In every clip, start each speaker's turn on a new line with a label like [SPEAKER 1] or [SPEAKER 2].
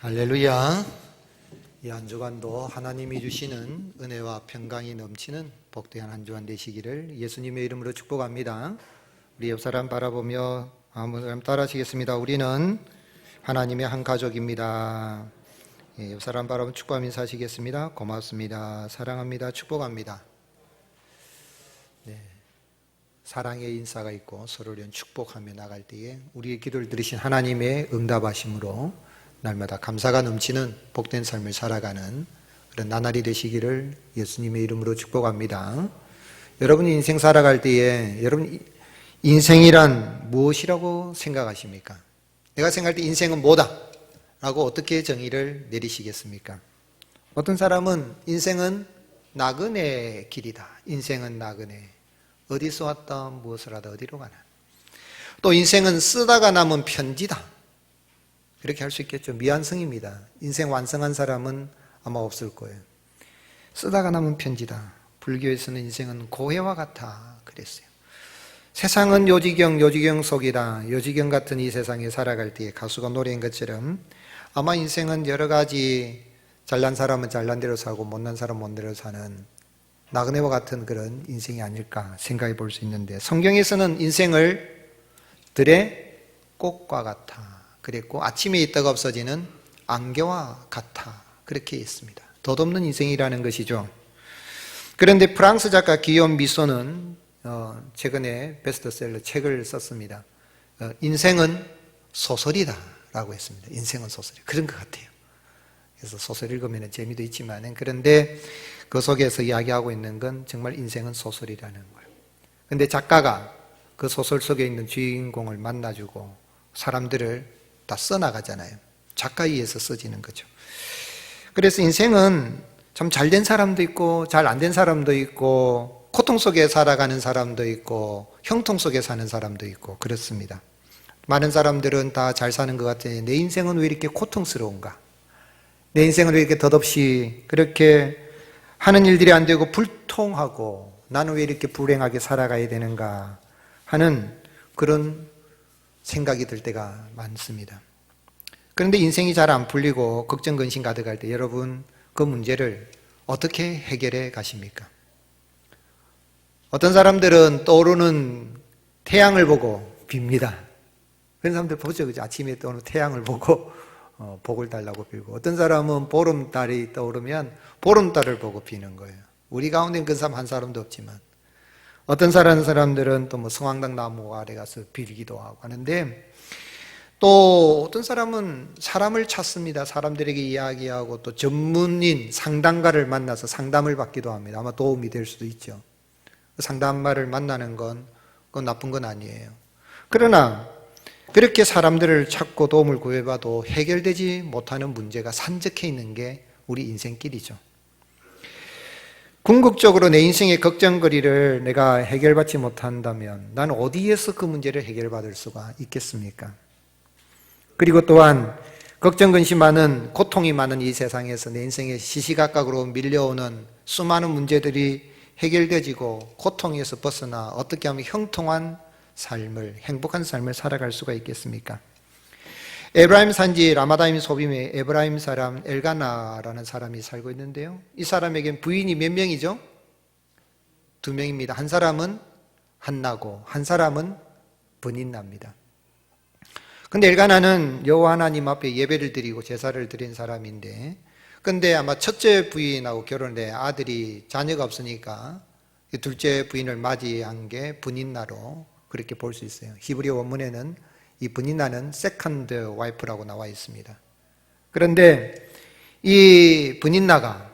[SPEAKER 1] 할렐루야. 이 한 주간도 하나님이 주시는 은혜와 평강이 넘치는 복된 한 주간 되시기를 예수님의 이름으로 축복합니다. 우리 옆 사람 바라보며 아무 따라하시겠습니다. 우리는 하나님의 한 가족입니다. 옆 사람 바라보며 축복하며 인사하시겠습니다. 고맙습니다. 사랑합니다. 축복합니다. 사랑의 인사가 있고 서로를 축복하며 나갈 때에 우리의 기도를 들으신 하나님의 응답하심으로 날마다 감사가 넘치는 복된 삶을 살아가는 그런 나날이 되시기를 예수님의 이름으로 축복합니다. 여러분이 인생 살아갈 때에 여러분 인생이란 무엇이라고 생각하십니까? 내가 생각할 때 인생은 뭐다? 라고 어떻게 정의를 내리시겠습니까? 어떤 사람은 인생은 나그네 길이다. 인생은 나그네. 어디서 왔다 무엇을 하다 어디로 가나. 또 인생은 쓰다가 남은 편지다. 이렇게 할 수 있겠죠. 미완성입니다. 인생 완성한 사람은 아마 없을 거예요. 쓰다가 남은 편지다. 불교에서는 인생은 고해와 같아 그랬어요. 세상은 요지경 속이다. 요지경 같은 이 세상에 살아갈 때에 가수가 노래한 것처럼 아마 인생은 여러 가지 잘난 사람은 잘난 대로 살고 못난 사람은 못난 대로 사는 나그네와 같은 그런 인생이 아닐까 생각해 볼 수 있는데, 성경에서는 인생을 들의 꽃과 같아 그랬고 아침에 있다가 없어지는 안개와 같아 그렇게 했습니다. 덧없는 인생이라는 것이죠. 그런데 프랑스 작가 기욤 미소는 최근에 베스트셀러 책을 썼습니다. 인생은 소설이다 라고 했습니다. 인생은 소설이 그런 것 같아요. 그래서 소설 읽으면 재미도 있지만 그런데 그 속에서 이야기하고 있는 건 정말 인생은 소설이라는 거예요. 그런데 작가가 그 소설 속에 있는 주인공을 만나주고 사람들을 다 써나가잖아요. 작가에 의해서 써지는 거죠. 그래서 인생은 참 잘된 사람도 있고 잘 안 된 사람도 있고 고통 속에 살아가는 사람도 있고 형통 속에 사는 사람도 있고 그렇습니다. 많은 사람들은 다 잘 사는 것 같아요. 내 인생은 왜 이렇게 고통스러운가? 내 인생은 왜 이렇게 덧없이 그렇게 하는 일들이 안 되고 불통하고 나는 왜 이렇게 불행하게 살아가야 되는가 하는 그런 생각이 들 때가 많습니다. 그런데 인생이 잘 안 풀리고 걱정 근심 가득할 때 여러분 그 문제를 어떻게 해결해 가십니까? 어떤 사람들은 떠오르는 태양을 보고 빕니다. 그런 사람들 보죠. 그죠? 아침에 떠오르는 태양을 보고 복을 달라고 빌고, 어떤 사람은 보름달이 떠오르면 보름달을 보고 비는 거예요. 우리 가운데는 그런 사람 한 사람도 없지만 어떤 사람들은 또 뭐 성황당 나무 아래 가서 빌기도 하고 하는데, 또 어떤 사람은 사람을 찾습니다. 사람들에게 이야기하고 또 전문인 상담가를 만나서 상담을 받기도 합니다. 아마 도움이 될 수도 있죠. 상담가를 만나는 건 그건 나쁜 건 아니에요. 그러나 그렇게 사람들을 찾고 도움을 구해봐도 해결되지 못하는 문제가 산적해 있는 게 우리 인생길이죠. 궁극적으로 내 인생의 걱정거리를 내가 해결받지 못한다면 나는 어디에서 그 문제를 해결받을 수가 있겠습니까? 그리고 또한 걱정, 근심 많은, 고통이 많은 이 세상에서 내 인생에 시시각각으로 밀려오는 수많은 문제들이 해결되지고 고통에서 벗어나 어떻게 하면 형통한 삶을, 행복한 삶을 살아갈 수가 있겠습니까? 에브라임 산지 라마다임 소빔에 에브라임 사람 엘가나라는 사람이 살고 있는데요, 이 사람에겐 부인이 몇 명이죠? 2명입니다. 한 사람은 한나고 한 사람은 브닌나입니다. 근데 엘가나는 여호와 하나님 앞에 예배를 드리고 제사를 드린 사람인데, 근데 아마 첫째 부인하고 결혼해 아들이 자녀가 없으니까 둘째 부인을 맞이한 게 브닌나로 그렇게 볼 수 있어요. 히브리어 원문에는 이 브닌나는 세컨드 와이프라고 나와 있습니다. 그런데 이 브닌나가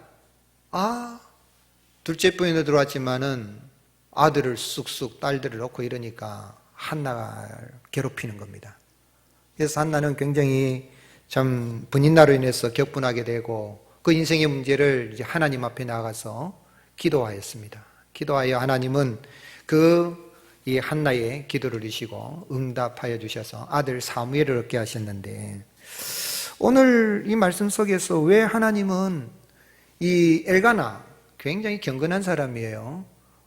[SPEAKER 1] 둘째 부인으로 들어왔지만은 아들을 쑥쑥 딸들을 놓고 이러니까 한나가 괴롭히는 겁니다. 그래서 한나는 굉장히 참 브닌나로 인해서 격분하게 되고 그 인생의 문제를 이제 하나님 앞에 나가서 기도하였습니다. 기도하여 하나님은 이 한나의 기도를 이시고 응답하여 주셔서 아들 사무엘을 얻게 하셨는데, 오늘 이 말씀 속에서 왜 하나님은 이 엘가나, 굉장히 경건한 사람이에요.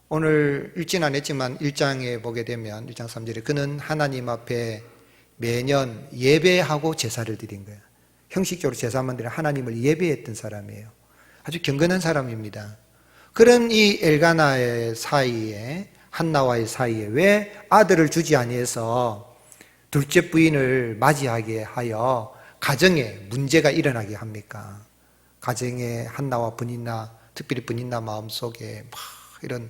[SPEAKER 1] 오늘 읽진 않았지만 1장에 보게 되면 1장 3절에 그는 하나님 앞에 매년 예배하고 제사를 드린 거예요. 형식적으로 제사만 드려 하나님을 예배했던 사람이에요. 아주 경건한 사람입니다. 그런 이 엘가나의 사이에, 한나와의 사이에 왜 아들을 주지 아니해서 둘째 부인을 맞이하게 하여 가정에 문제가 일어나게 합니까? 가정에 한나와 브닌나, 특별히 브닌나 마음속에 막 이런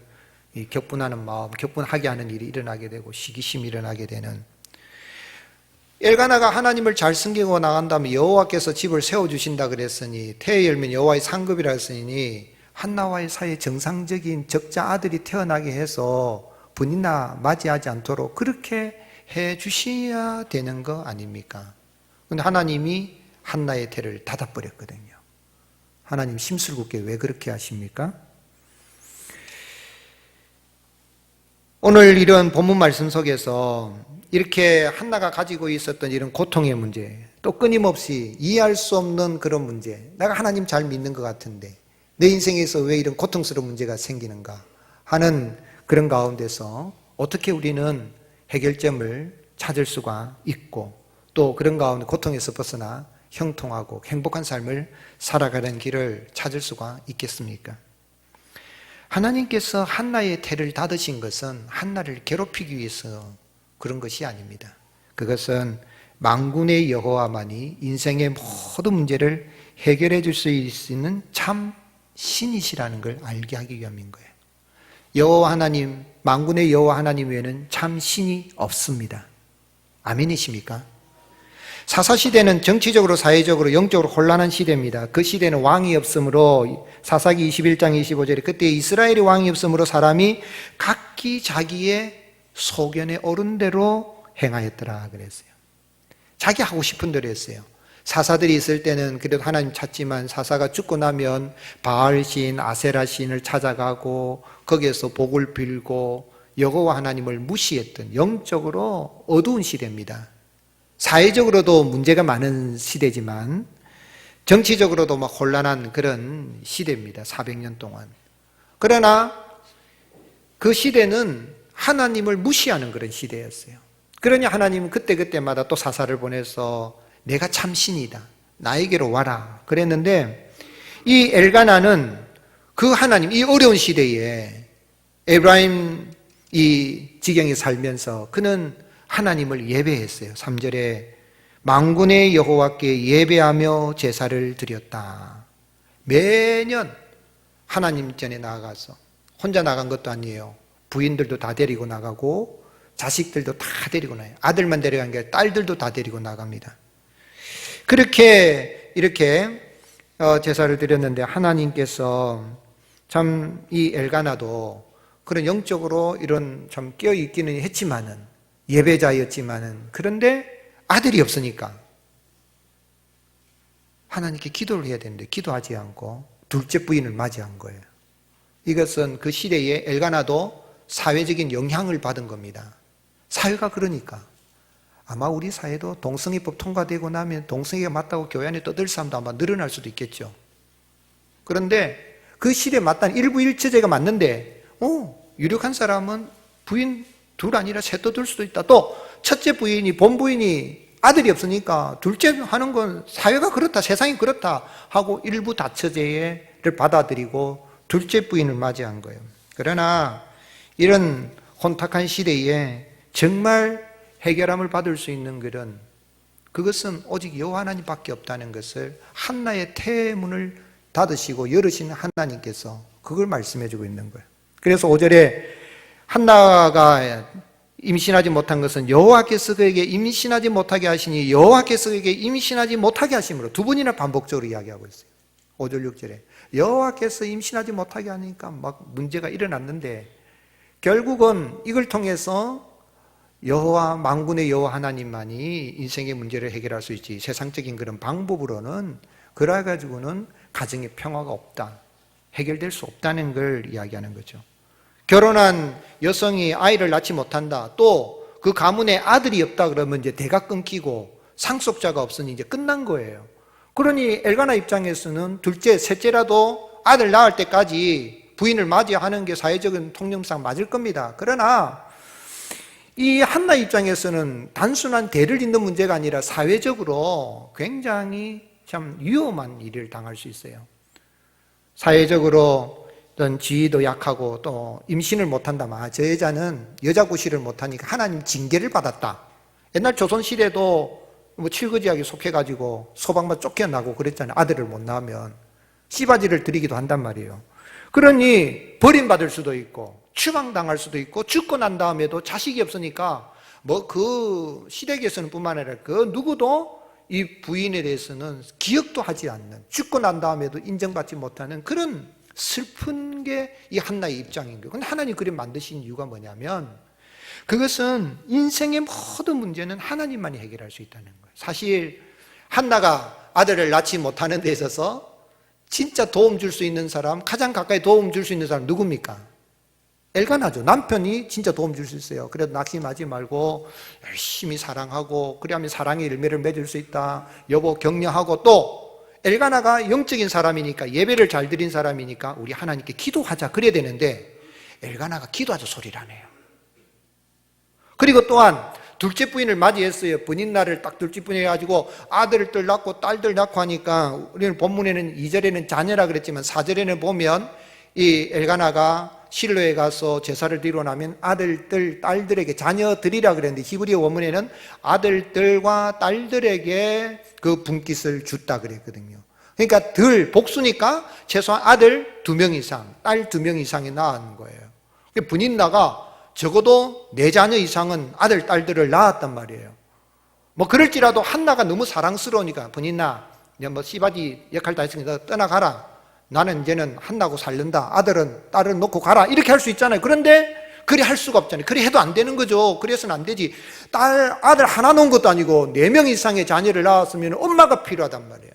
[SPEAKER 1] 이 격분하는 마음, 격분하게 하는 일이 일어나게 되고 시기심이 일어나게 되는, 엘가나가 하나님을 잘 섬기고 나간다면 여호와께서 집을 세워주신다 그랬으니, 태의 열매는 여호와의 상급이라 했으니 한나와의 사이에 정상적인 적자 아들이 태어나게 해서 분이나 맞이하지 않도록 그렇게 해 주셔야 되는 거 아닙니까? 그런데 하나님이 한나의 태를 닫아버렸거든요. 하나님 심술궂게 왜 그렇게 하십니까? 오늘 이런 본문 말씀 속에서 이렇게 한나가 가지고 있었던 이런 고통의 문제, 또 끊임없이 이해할 수 없는 그런 문제, 내가 하나님 잘 믿는 것 같은데 내 인생에서 왜 이런 고통스러운 문제가 생기는가 하는 그런 가운데서 어떻게 우리는 해결점을 찾을 수가 있고, 또 그런 가운데 고통에서 벗어나 형통하고 행복한 삶을 살아가는 길을 찾을 수가 있겠습니까? 하나님께서 한나의 태를 닫으신 것은 한나를 괴롭히기 위해서 그런 것이 아닙니다. 그것은 만군의 여호와만이 인생의 모든 문제를 해결해 줄 수 있는 참 신이시라는 걸 알게 하기 위함인 거예요. 여호와 하나님, 만군의 여호와 하나님 외에는 참 신이 없습니다. 아멘이십니까? 사사시대는 정치적으로, 사회적으로, 영적으로 혼란한 시대입니다. 그 시대는 왕이 없으므로, 사사기 21장 25절에 그때 이스라엘이 왕이 없으므로 사람이 각기 자기의 소견에 오른 대로 행하였더라 그랬어요. 자기 하고 싶은 대로 했어요. 사사들이 있을 때는 그래도 하나님 찾지만 사사가 죽고 나면 바알신, 아세라신을 찾아가고 거기에서 복을 빌고 여호와 하나님을 무시했던 영적으로 어두운 시대입니다. 사회적으로도 문제가 많은 시대지만 정치적으로도 막 혼란한 그런 시대입니다. 400년 동안. 그러나 그 시대는 하나님을 무시하는 그런 시대였어요. 그러니 하나님은 그때그때마다 또 사사를 보내서 내가 참 신이다, 나에게로 와라 그랬는데, 이 엘가나는 그 하나님, 이 어려운 시대에 에브라임 이 지경에 살면서 그는 하나님을 예배했어요. 3절에 만군의 여호와께 예배하며 제사를 드렸다. 매년 하나님 전에 나아가서, 혼자 나간 것도 아니에요. 부인들도 다 데리고 나가고 자식들도 다 데리고 나요. 아들만 데려간 게 아니라 딸들도 다 데리고 나갑니다. 그렇게 이렇게 제사를 드렸는데 하나님께서 참 이 엘가나도 그런 영적으로 이런 참 깨어있기는 했지만은, 예배자였지만은, 그런데 아들이 없으니까 하나님께 기도를 해야 되는데 기도하지 않고 둘째 부인을 맞이한 거예요. 이것은 그 시대에 엘가나도 사회적인 영향을 받은 겁니다. 사회가 그러니까. 아마 우리 사회도 동성애법 통과되고 나면 동성애가 맞다고 교회 안에 떠들 사람도 아마 늘어날 수도 있겠죠. 그런데 그 시대에 맞다는 일부 일처제가 맞는데, 유력한 사람은 부인 둘 아니라 셋 떠들 수도 있다. 또 첫째 부인이, 본부인이 아들이 없으니까 둘째 하는 건 사회가 그렇다, 세상이 그렇다 하고 일부 다처제를 받아들이고 둘째 부인을 맞이한 거예요. 그러나 이런 혼탁한 시대에 정말 해결함을 받을 수 있는 그것은 오직 여호와 하나님밖에 없다는 것을 한나의 태문을 닫으시고 열으시는 하나님께서 그걸 말씀해 주고 있는 거예요. 그래서 5절에 한나가 임신하지 못한 것은 여호와께서 그에게 임신하지 못하게 하시니 여호와께서 그에게 임신하지 못하게 하심으로, 두 번이나 반복적으로 이야기하고 있어요. 5절 6절에 여호와께서 임신하지 못하게 하니까 막 문제가 일어났는데, 결국은 이걸 통해서 여호와, 만군의 여호와 하나님만이 인생의 문제를 해결할 수 있지, 세상적인 그런 방법으로는, 그래가지고는 가정에 평화가 없다, 해결될 수 없다는 걸 이야기하는 거죠. 결혼한 여성이 아이를 낳지 못한다, 또 그 가문에 아들이 없다 그러면 이제 대가 끊기고 상속자가 없으니 이제 끝난 거예요. 그러니 엘가나 입장에서는 둘째, 셋째라도 아들 낳을 때까지 부인을 맞이하는 게 사회적인 통념상 맞을 겁니다. 그러나 이 한나 입장에서는 단순한 대를 잇는 문제가 아니라 사회적으로 굉장히 참 위험한 일을 당할 수 있어요. 사회적으로 어떤 지위도 약하고 또 임신을 못한다면 저 여자는 여자 구실을 못하니까 하나님 징계를 받았다. 옛날 조선시대도 뭐 칠거지약에 속해가지고 소방만 쫓겨나고 그랬잖아요. 아들을 못 낳으면 씨바지를 드리기도 한단 말이에요. 그러니 버림받을 수도 있고 추방당할 수도 있고 죽고 난 다음에도 자식이 없으니까 뭐 그 시댁에서는 뿐만 아니라 그 누구도 이 부인에 대해서는 기억도 하지 않는, 죽고 난 다음에도 인정받지 못하는 그런 슬픈 게 이 한나의 입장인 거예요. 근데 하나님 그림 만드신 이유가 뭐냐면 그것은 인생의 모든 문제는 하나님만이 해결할 수 있다는 거예요. 사실 한나가 아들을 낳지 못하는 데 있어서 진짜 도움 줄 수 있는 사람, 가장 가까이 도움 줄 수 있는 사람 누굽니까? 엘가나죠. 남편이 진짜 도움 줄 수 있어요. 그래도 낙심하지 말고 열심히 사랑하고 그래야만 사랑의 열매를 맺을 수 있다. 여보 격려하고 또 엘가나가 영적인 사람이니까 예배를 잘 드린 사람이니까 우리 하나님께 기도하자 그래야 되는데 엘가나가 기도하자 소리를 안 해요. 그리고 또한 둘째 부인을 맞이했어요. 분인날을 딱 둘째 부인 해가지고 아들들 낳고 딸들 낳고 하니까 우리는 본문에는 2절에는 자녀라 그랬지만 4절에는 보면 이 엘가나가 실로에 가서 제사를 드리고 나면 아들들, 딸들에게 자녀들이라 그랬는데 히브리어 원문에는 아들들과 딸들에게 그 분깃을 줬다 그랬거든요. 그러니까 복수니까 최소한 아들 2명 이상, 딸 2명 이상이 낳은 거예요. 분인나가 적어도 4자녀 이상은 아들, 딸들을 낳았단 말이에요. 뭐 그럴지라도 한나가 너무 사랑스러우니까 분인나, 뭐 씨바지 역할 다 했으니까 떠나가라. 나는 이제는 한나고 살른다. 아들은 딸을 놓고 가라. 이렇게 할 수 있잖아요. 그런데 그리 할 수가 없잖아요. 그리 해도 안 되는 거죠. 그래서는 안 되지. 아들 하나 놓은 것도 아니고 4명 이상의 자녀를 낳았으면 엄마가 필요하단 말이에요.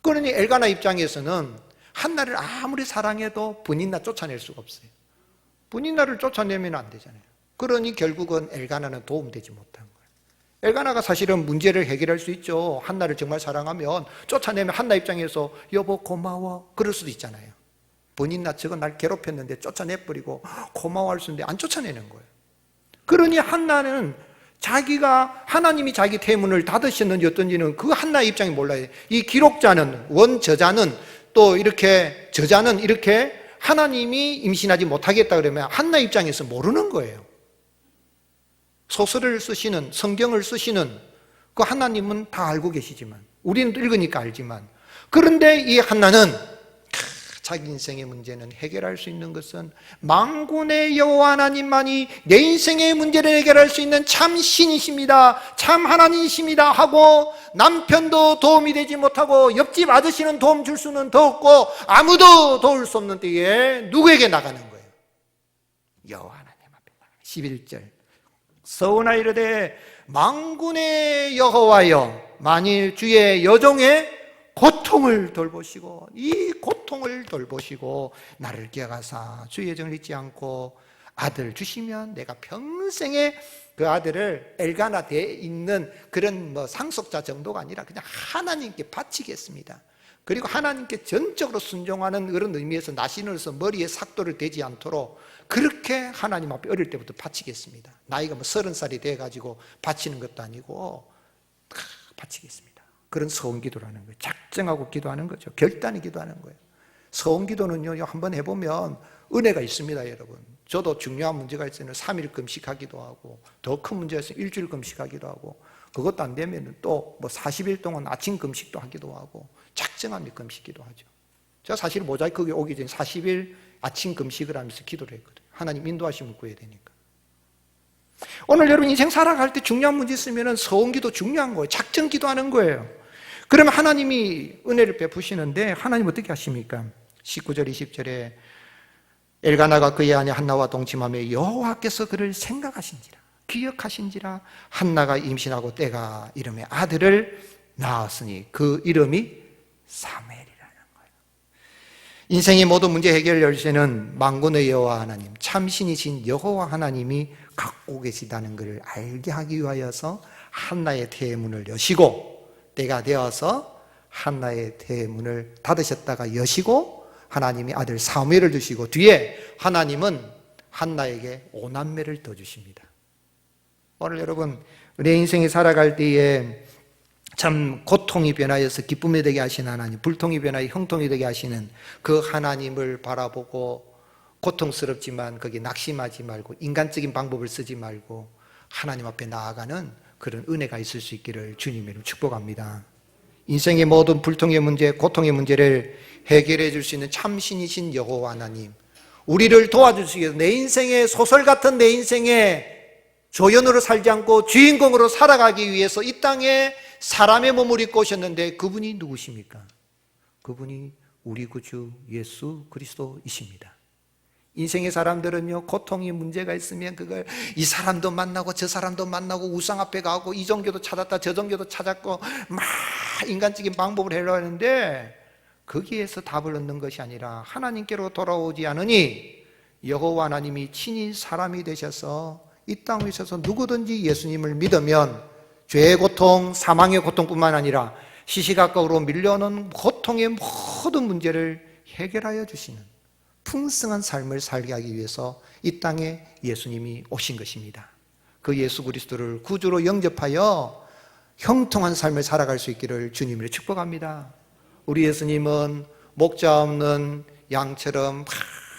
[SPEAKER 1] 그러니 엘가나 입장에서는 한나를 아무리 사랑해도 분인나 쫓아낼 수가 없어요. 분인나를 쫓아내면 안 되잖아요. 그러니 결국은 엘가나는 도움되지 못한 거예요. 엘가나가 사실은 문제를 해결할 수 있죠. 한나를 정말 사랑하면 쫓아내면 한나 입장에서 여보 고마워 그럴 수도 있잖아요. 분인나 저거 날 괴롭혔는데 쫓아내버리고 고마워할 수 있는데 안 쫓아내는 거예요. 그러니 한나는 자기가 하나님이 자기 태문을 닫으셨는지 어떤지는 그 한나의 입장이 몰라요. 이 기록자는 원저자는 또 이렇게 저자는 이렇게 하나님이 임신하지 못하겠다 그러면 한나 입장에서 모르는 거예요. 소설을 쓰시는 성경을 쓰시는 그 하나님은 다 알고 계시지만 우리는 읽으니까 알지만 그런데 이 한나는 자기 인생의 문제는 해결할 수 있는 것은 만군의 여호와 하나님만이 내 인생의 문제를 해결할 수 있는 참 신이십니다. 참 하나님이십니다 하고 남편도 도움이 되지 못하고 옆집 아저씨는 도움 줄 수는 더 없고 아무도 도울 수 없는 때에 누구에게 나가는 거예요? 여호와 하나님 앞에 나가요. 11절 서우나 이르되 만군의 여호와여 만일 주의 여종의 고통을 돌보시고 이 고통을 돌보시고 나를 기억하사 주의 여정을 잊지 않고 아들 주시면 내가 평생에 그 아들을 엘가나 대에 있는 그런 뭐 상속자 정도가 아니라 그냥 하나님께 바치겠습니다. 그리고 하나님께 전적으로 순종하는 그런 의미에서 나신으로서 머리에 삭도를 대지 않도록 그렇게 하나님 앞에 어릴 때부터 바치겠습니다. 나이가 뭐 30살이 돼가지고 바치는 것도 아니고 바치겠습니다. 그런 서원기도라는 거예요. 작정하고 기도하는 거죠. 결단이 기도하는 거예요. 서원기도는요 한번 해보면 은혜가 있습니다. 여러분 저도 중요한 문제가 있으면 3일 금식하기도 하고 더 큰 문제가 있으면 일주일 금식하기도 하고 그것도 안 되면 또 뭐 40일 동안 아침 금식도 하기도 하고 작정하며 금식기도 하죠. 제가 사실 모자이크 오기 전에 40일 아침 금식을 하면서 기도를 했거든요. 하나님 인도하시면 구해야 되니까. 오늘 여러분 인생 살아갈 때 중요한 문제 있으면 서원기도 중요한 거예요. 작정 기도하는 거예요. 그러면 하나님이 은혜를 베푸시는데 하나님 어떻게 하십니까? 19절 20절에 엘가나가 그의 아내 한나와 동침하며 여호와께서 그를 생각하신지라 기억하신지라 한나가 임신하고 때가 이름에 아들을 낳았으니 그 이름이 사무엘이라는 거예요. 인생의 모든 문제 해결 열쇠는 만군의 여호와 하나님 참신이신 여호와 하나님이 갖고 계시다는 것을 알게 하기 위하여서 한나의 태문을 여시고 때가 되어서 한나의 태문을 닫으셨다가 여시고 하나님이 아들 사무엘을 주시고 뒤에 하나님은 한나에게 5남매를 더 주십니다. 오늘 여러분 내 인생에 살아갈 때에 참 고통이 변하여서 기쁨이 되게 하시는 하나님, 불통이 변하여 형통이 되게 하시는 그 하나님을 바라보고 고통스럽지만 거기에 낙심하지 말고 인간적인 방법을 쓰지 말고 하나님 앞에 나아가는 그런 은혜가 있을 수 있기를 주님의 이름으로 축복합니다. 인생의 모든 불통의 문제, 고통의 문제를 해결해 줄 수 있는 참신이신 여호와 하나님, 우리를 도와주시기 위해서 내 인생의 소설 같은 내 인생의 조연으로 살지 않고 주인공으로 살아가기 위해서 이 땅에 사람의 몸을 입고 오셨는데 그분이 누구십니까? 그분이 우리 구주 예수 그리스도이십니다. 인생의 사람들은요, 고통이 문제가 있으면 그걸 이 사람도 만나고 저 사람도 만나고 우상 앞에 가고 이 종교도 찾았다 저 종교도 찾았고 막 인간적인 방법을 하려고 하는데 거기에서 답을 얻는 것이 아니라 하나님께로 돌아오지 않으니 여호와 하나님이 친히 사람이 되셔서 이 땅에 있어서 누구든지 예수님을 믿으면 죄의 고통, 사망의 고통뿐만 아니라 시시각각으로 밀려오는 고통의 모든 문제를 해결하여 주시는 풍성한 삶을 살게 하기 위해서 이 땅에 예수님이 오신 것입니다. 그 예수 그리스도를 구주로 영접하여 형통한 삶을 살아갈 수 있기를 주님으로 축복합니다. 우리 예수님은 목자 없는 양처럼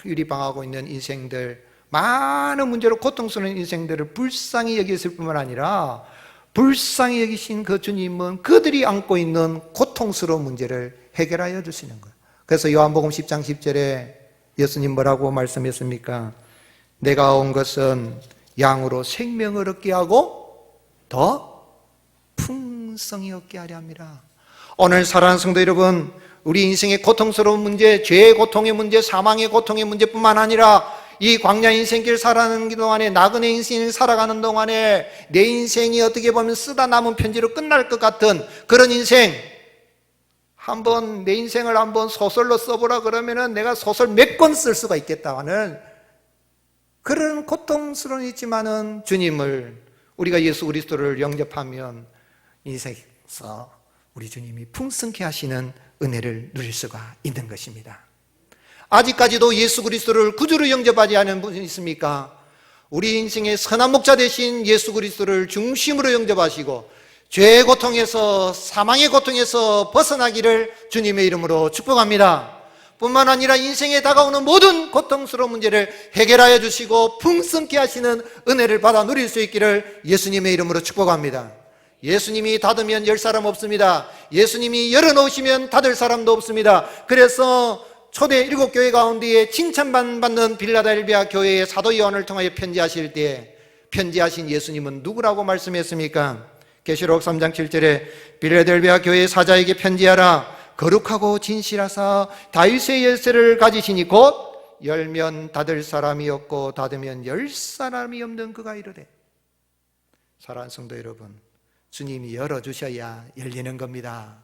[SPEAKER 1] 유리방하고 있는 인생들, 많은 문제로 고통스러운 인생들을 불쌍히 여겼을 뿐만 아니라 불쌍히 여기신 그 주님은 그들이 안고 있는 고통스러운 문제를 해결하여 주시는 거예요. 그래서 요한복음 10장 10절에 예수님 뭐라고 말씀했습니까? 내가 온 것은 양으로 생명을 얻게 하고 더 풍성히 얻게 하려 함이라. 오늘 사랑하는 성도 여러분, 우리 인생의 고통스러운 문제, 죄의 고통의 문제, 사망의 고통의 문제뿐만 아니라 이 광야 인생길 살아가는 동안에, 나그네 인생을 살아가는 동안에 내 인생이 어떻게 보면 쓰다 남은 편지로 끝날 것 같은 그런 인생, 한번 내 인생을 한번 소설로 써보라 그러면은 내가 소설 몇 권 쓸 수가 있겠다 하는 그런 고통스러운 있지만은 주님을, 우리가 예수 그리스도를 영접하면 인생에서 우리 주님이 풍성케 하시는 은혜를 누릴 수가 있는 것입니다. 아직까지도 예수 그리스도를 구주로 영접하지 않은 분이 있습니까? 우리 인생의 선한 목자 되신 예수 그리스도를 중심으로 영접하시고 죄의 고통에서, 사망의 고통에서 벗어나기를 주님의 이름으로 축복합니다. 뿐만 아니라 인생에 다가오는 모든 고통스러운 문제를 해결하여 주시고 풍성케 하시는 은혜를 받아 누릴 수 있기를 예수님의 이름으로 축복합니다. 예수님이 닫으면 열 사람 없습니다. 예수님이 열어놓으시면 닫을 사람도 없습니다. 그래서 초대 7교회 가운데에 칭찬받는 빌라델비아 교회의 사도 요한을 통하여 편지하실 때 편지하신 예수님은 누구라고 말씀했습니까? 계시록 3장 7절에 빌라델비아 교회의 사자에게 편지하라. 거룩하고 진실하사 다윗의 열쇠를 가지시니 곧 열면 닫을 사람이 없고 닫으면 열 사람이 없는 그가 이르되. 사랑하는 성도 여러분, 주님이 열어주셔야 열리는 겁니다.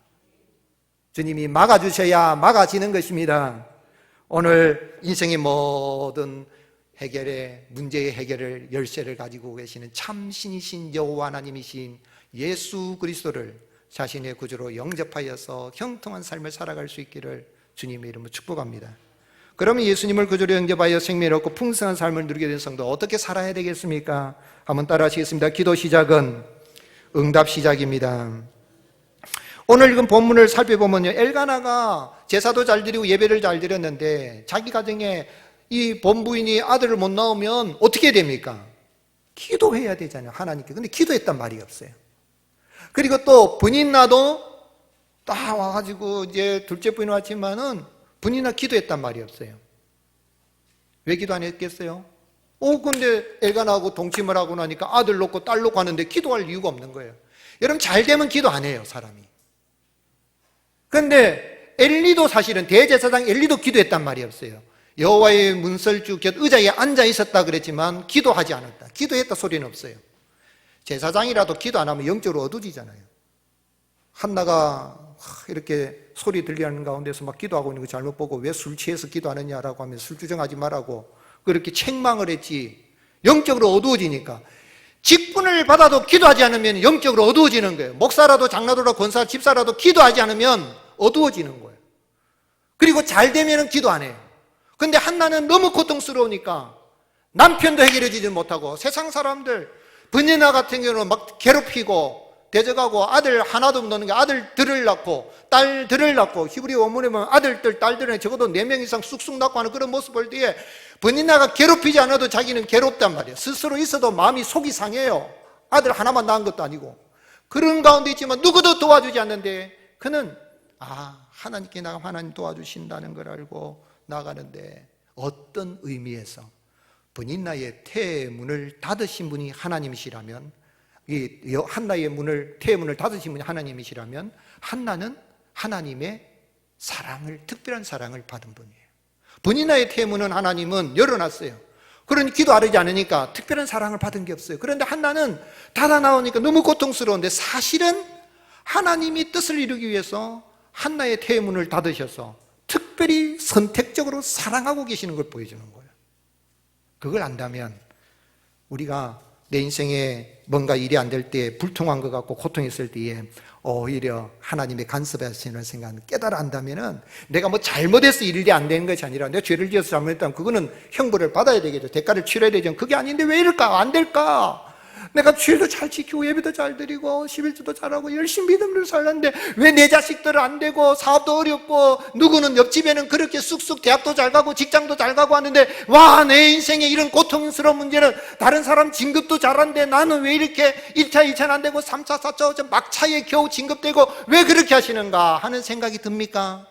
[SPEAKER 1] 주님이 막아주셔야 막아지는 것입니다. 오늘 인생의 모든 해결의, 문제의 해결을 열쇠를 가지고 계시는 참신이신 여호와 하나님이신 예수 그리스도를 자신의 구주로 영접하여서 형통한 삶을 살아갈 수 있기를 주님의 이름으로 축복합니다. 그러면 예수님을 구주로 영접하여 생명을 얻고 풍성한 삶을 누리게 된 성도 어떻게 살아야 되겠습니까? 한번 따라 하시겠습니다. 기도 시작은 응답 시작입니다. 오늘 읽은 본문을 살펴보면요, 엘가나가 제사도 잘 드리고 예배를 잘 드렸는데 자기 가정에 이 본부인이 아들을 못 낳으면 어떻게 됩니까? 기도해야 되잖아요, 하나님께. 근데 기도했단 말이 없어요. 그리고 또 분인 나도 딱 와가지고 이제 둘째 부인 왔지만은 분이나 기도했단 말이 없어요. 왜 기도 안 했겠어요? 근데 엘가나하고 동침을 하고 나니까 아들 놓고 딸 놓고 하는데 기도할 이유가 없는 거예요. 여러분, 잘 되면 기도 안 해요, 사람이. 그런데 엘리도 사실은 대제사장 엘리도 기도했단 말이 없어요. 여호와의 문설주 곁 의자에 앉아 있었다 그랬지만 기도하지 않았다. 기도했다 소리는 없어요. 제사장이라도 기도 안 하면 영적으로 어두워지잖아요. 한나가 이렇게 소리 들리는 가운데서 막 기도하고 있는 거 잘못 보고 왜 술 취해서 기도하느냐라고 하면 술 주정하지 말라고 그렇게 책망을 했지. 영적으로 어두워지니까. 직분을 받아도 기도하지 않으면 영적으로 어두워지는 거예요. 목사라도 장로라도 권사, 집사라도 기도하지 않으면 어두워지는 거예요. 그리고 잘 되면 기도 안 해요. 근데 한나는 너무 고통스러우니까 남편도 해결해 주지 못하고 세상 사람들, 분이나 같은 경우는 막 괴롭히고 대적하고 아들 하나도 없는 게 아들들을 낳고 딸들을 낳고 히브리 원문에 보면 아들들 딸들은 적어도 4명 이상 쑥쑥 낳고 하는 그런 모습 볼 때에 번인나가 괴롭히지 않아도 자기는 괴롭단 말이에요. 스스로 있어도 마음이 속이 상해요. 아들 하나만 낳은 것도 아니고 그런 가운데 있지만 누구도 도와주지 않는데 그는 하나님께 나가면 하나님 도와주신다는 걸 알고 나가는데 어떤 의미에서 번인나의 태문을 닫으신 분이 하나님이시라면 이 한나의 태문을 닫으신 분이 하나님이시라면 한나는 하나님의 사랑을 특별한 사랑을 받은 분이에요. 번인나의 태문은 하나님은 열어놨어요. 그러니 기도 아르지 않으니까 특별한 사랑을 받은 게 없어요. 그런데 한나는 닫아 나오니까 너무 고통스러운데 사실은 하나님이 뜻을 이루기 위해서 한나의 태문을 닫으셔서 특별히 선택적으로 사랑하고 계시는 걸 보여주는 거예요. 그걸 안다면 우리가 내 인생에 뭔가 일이 안 될 때 불통한 것 같고 고통이 있을 때에 오히려 하나님의 간섭하시는 생각을 깨달아 안다면은 내가 뭐 잘못해서 일이 안 되는 것이 아니라 내가 죄를 지어서 잘못했다면 그거는 형벌을 받아야 되겠죠. 대가를 치러야 되죠. 그게 아닌데 왜 이럴까? 안 될까? 내가 죄도 잘 지키고 예배도 잘 드리고 11조도 잘하고 열심히 믿음으로 살았는데 왜 내 자식들은 안 되고 사업도 어렵고 누구는 옆집에는 그렇게 쑥쑥 대학도 잘 가고 직장도 잘 가고 하는데 와, 내 인생에 이런 고통스러운 문제는 다른 사람 진급도 잘하는데 나는 왜 이렇게 1차, 2차는 안 되고 3차, 4차, 5차 막차에 겨우 진급되고 왜 그렇게 하시는가 하는 생각이 듭니까?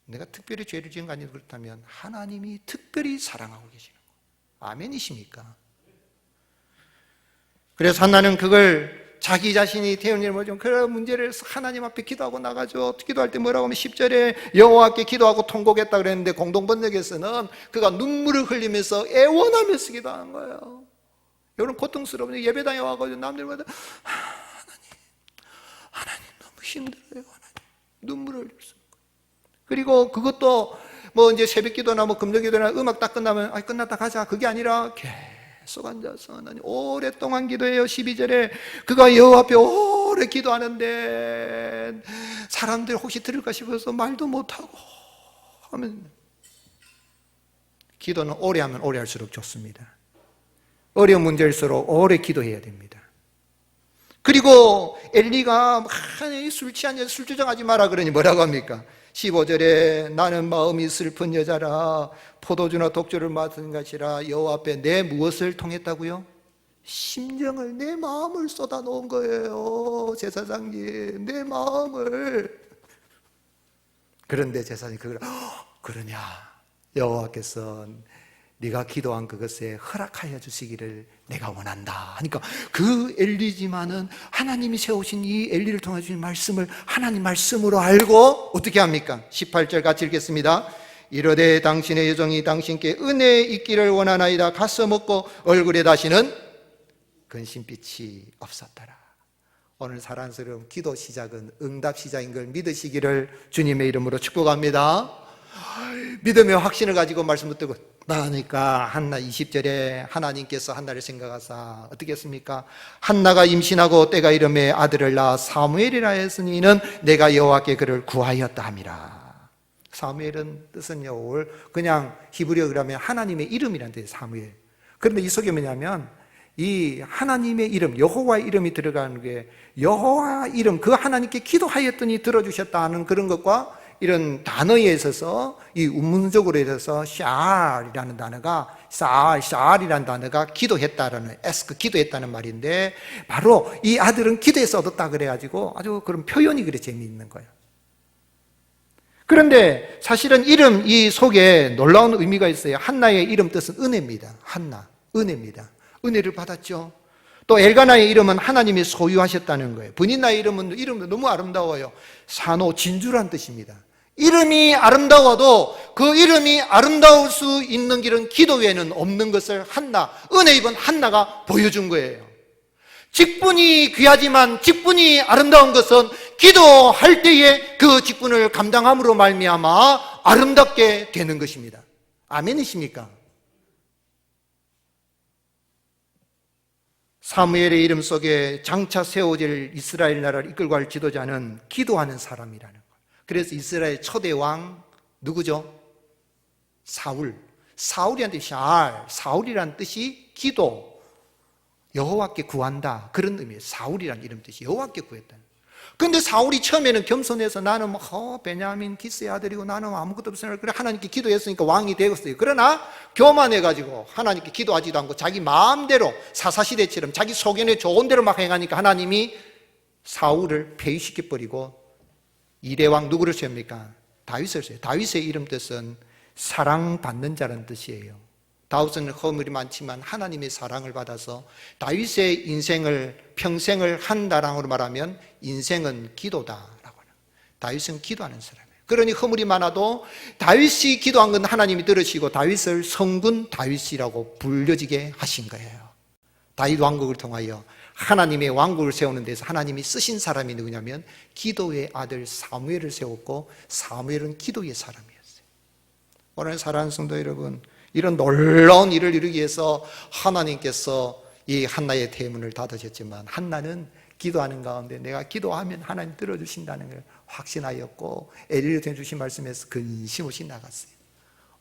[SPEAKER 1] 내가 특별히 죄를 지은 거 아니고 그렇다면 하나님이 특별히 사랑하고 계시는 거예요. 아멘이십니까? 그래서 한나는 그걸 자기 자신이 태어난 뭐죠? 그런 문제를 하나님 앞에 기도하고 나가죠. 기도할 때 뭐라고 하면 10절에 여호와께 기도하고 통곡했다 그랬는데 공동번역에서는 그가 눈물을 흘리면서 애원하면서 기도하는 거예요. 여러분 고통스러운 예배당에 와가지고 남들마다 하나님 너무 힘들어요. 하나님 눈물을 흘렸어요. 그리고 그것도 뭐 이제 새벽 기도나 뭐 금요 기도나 음악 딱 끝나면 끝났다 가자 그게 아니라 계속 앉아서 하나님 오랫동안 기도해요. 12절에 그가 여호와 앞에 오래 기도하는데 사람들 혹시 들을까 싶어서 말도 못하고 하면 기도는 오래 하면 오래 할수록 좋습니다. 어려운 문제일수록 오래 기도해야 됩니다. 그리고 엘리가 술 취한 여자 술 주정하지 마라 그러니 뭐라고 합니까? 15절에 나는 마음이 슬픈 여자라 포도주나 독주를 맡은 것이라 여호와 앞에 내 무엇을 통했다고요? 심정을 내 마음을 쏟아 놓은 거예요. 제사장님 내 마음을. 그런데 제사장이 그걸 그러냐 여호와께서 네가 기도한 그것에 허락하여 주시기를 내가 원한다 하니까 그 엘리지만은 하나님이 세우신 이 엘리를 통해 주신 말씀을 하나님 말씀으로 알고 어떻게 합니까? 18절 같이 읽겠습니다. 이르되 당신의 여종이 당신께 은혜 있기를 원하나이다. 가서 먹고 얼굴에 다시는 근심빛이 없었더라. 오늘 사랑스러운 기도 시작은 응답 시작인 걸 믿으시기를 주님의 이름으로 축복합니다. 믿음의 확신을 가지고 말씀 듣고 나니까 한나 20절에 하나님께서 한나를 생각하사 어떻게 했습니까? 한나가 임신하고 때가 이름에 아들을 낳아 사무엘이라 했으니 이는 내가 여호와께 그를 구하였다 함이라. 사무엘은 뜻은요 그냥 히브리어 그러면 하나님의 이름이라는 뜻이에요. 사무엘. 그런데 이 속에 뭐냐면 이 하나님의 이름 여호와의 이름이 들어가는 게 여호와 이름 그 하나님께 기도하였더니 들어주셨다는 그런 것과 이런 단어에 있어서 이 운문적으로 있어서 샤알이라는 단어가 샤알이라는 단어가 기도했다라는 에스크 기도했다는 말인데 바로 이 아들은 기도해서 얻었다 그래가지고 아주 그런 표현이 그래 재미있는 거예요. 그런데 사실은 이름 이 속에 놀라운 의미가 있어요. 한나의 이름 뜻은 은혜입니다. 한나 은혜입니다. 은혜를 받았죠. 또 엘가나의 이름은 하나님이 소유하셨다는 거예요. 브닌나의 이름도 너무 아름다워요. 산호 진주란 뜻입니다. 이름이 아름다워도 그 이름이 아름다울 수 있는 길은 기도 외에는 없는 것을 한나, 은혜 입은 한나가 보여준 거예요. 직분이 귀하지만 직분이 아름다운 것은 기도할 때에 그 직분을 감당함으로 말미암아 아름답게 되는 것입니다. 아멘이십니까? 사무엘의 이름 속에 장차 세워질 이스라엘 나라를 이끌고 갈 지도자는 기도하는 사람이라는 거예요. 그래서 이스라엘 초대 왕 누구죠? 사울. 사울이라는 뜻이 사울이라는 뜻이 기도. 여호와께 구한다, 그런 의미예요. 사울이라는 이름 뜻이 여호와께 구했다. 그런데 사울이 처음에는 겸손해서 나는 베냐민 기스의 아들이고 나는 아무것도 없으니까 그래 하나님께 기도했으니까 왕이 되었어요. 그러나 교만해가지고 하나님께 기도하지도 않고 자기 마음대로 사사시대처럼 자기 소견에 좋은 대로 막 행하니까 하나님이 사울을 폐위시켜버리고 이레왕 누구를 세웁니까? 다윗을 세워요. 다윗의 이름 뜻은 사랑받는 자라는 뜻이에요. 다윗은 허물이 많지만 하나님의 사랑을 받아서 다윗의 인생을 평생을 한 나랑으로 말하면 인생은 기도다라고 하는, 다윗은 기도하는 사람이에요. 그러니 허물이 많아도 다윗이 기도한 건 하나님이 들으시고 다윗을 성군 다윗이라고 불려지게 하신 거예요. 다윗 왕국을 통하여 하나님의 왕국을 세우는 데서 하나님이 쓰신 사람이 누구냐면 기도의 아들 사무엘을 세웠고, 사무엘은 기도의 사람이었어요. 오늘 사랑하는 성도 여러분, 이런 놀라운 일을 이루기 위해서 하나님께서 이 한나의 대문을 닫으셨지만 한나는 기도하는 가운데 내가 기도하면 하나님 들어주신다는 걸 확신하였고 엘리를 주신 말씀에서 근심 없이 나갔어요.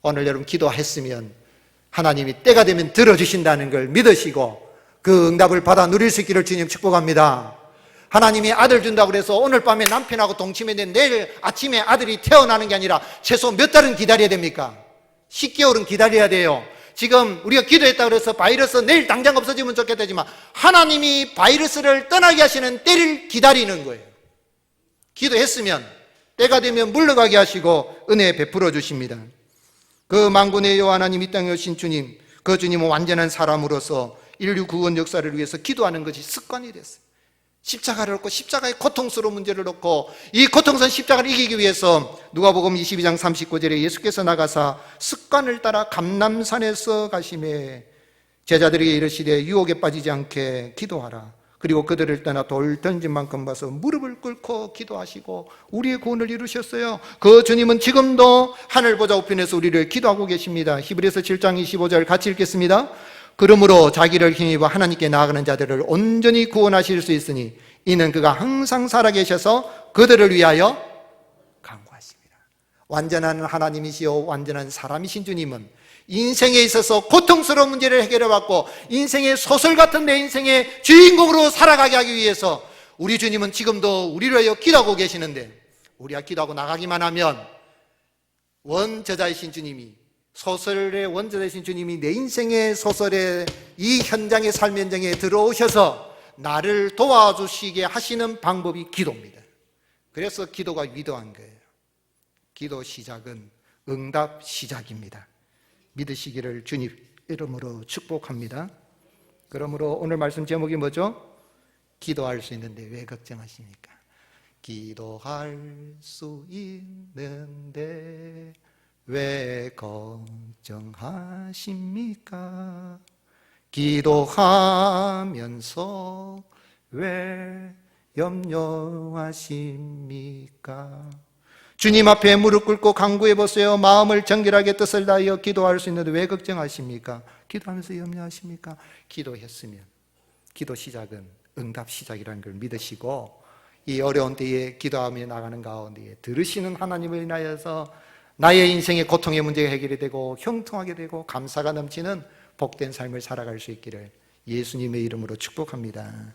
[SPEAKER 1] 오늘 여러분 기도했으면 하나님이 때가 되면 들어주신다는 걸 믿으시고 그 응답을 받아 누릴 수 있기를 주님 축복합니다. 하나님이 아들 준다고 그래서 오늘 밤에 남편하고 동침했는데 내일 아침에 아들이 태어나는 게 아니라 최소 몇 달은 기다려야 됩니까? 10개월은 기다려야 돼요. 지금 우리가 기도했다고 해서 바이러스 내일 당장 없어지면 좋겠다지만 하나님이 바이러스를 떠나게 하시는 때를 기다리는 거예요. 기도했으면 때가 되면 물러가게 하시고 은혜 베풀어 주십니다. 그 만군의 여호와 하나님, 이 땅에 오신 주님, 그 주님은 완전한 사람으로서 인류 구원 역사를 위해서 기도하는 것이 습관이 됐어요. 십자가를 놓고 십자가의 고통스러운 문제를 놓고 이 고통스러운 십자가를 이기기 위해서 누가복음 22장 39절에 예수께서 나가사 습관을 따라 감람산에서 가시매 제자들에게 이르시되 유혹에 빠지지 않게 기도하라. 그리고 그들을 떠나 돌 던진 만큼 봐서 무릎을 꿇고 기도하시고 우리의 구원을 이루셨어요. 그 주님은 지금도 하늘 보좌 우편에서 우리를 기도하고 계십니다. 히브리서 7장 25절 같이 읽겠습니다. 그러므로 자기를 힘입어 하나님께 나아가는 자들을 온전히 구원하실 수 있으니 이는 그가 항상 살아계셔서 그들을 위하여 간구하십니다. 완전한 하나님이시요 완전한 사람이신 주님은 인생에 있어서 고통스러운 문제를 해결해왔고 인생의 소설 같은 내 인생의 주인공으로 살아가게 하기 위해서 우리 주님은 지금도 우리를 위하여 기도하고 계시는데 우리가 기도하고 나가기만 하면 원저자이신 주님이, 소설의 원저자이신 주님이 내 인생의 소설의 이 현장의 삶 현장에 들어오셔서 나를 도와주시게 하시는 방법이 기도입니다. 그래서 기도가 위대한 거예요. 기도 시작은 응답 시작입니다. 믿으시기를 주님 이름으로 축복합니다. 그러므로 오늘 말씀 제목이 뭐죠? 기도할 수 있는데 왜 걱정하십니까? 기도할 수 있는데 왜 걱정하십니까? 기도하면서 왜 염려하십니까? 주님 앞에 무릎 꿇고 간구해 보세요. 마음을 정결하게 뜻을 다하여 기도할 수 있는데 왜 걱정하십니까? 기도하면서 염려하십니까? 기도했으면 기도 시작은 응답 시작이라는 걸 믿으시고 이 어려운 때에 기도하며 나가는 가운데 들으시는 하나님을 인하여서 나의 인생의 고통의 문제가 해결이 되고 형통하게 되고 감사가 넘치는 복된 삶을 살아갈 수 있기를 예수님의 이름으로 축복합니다.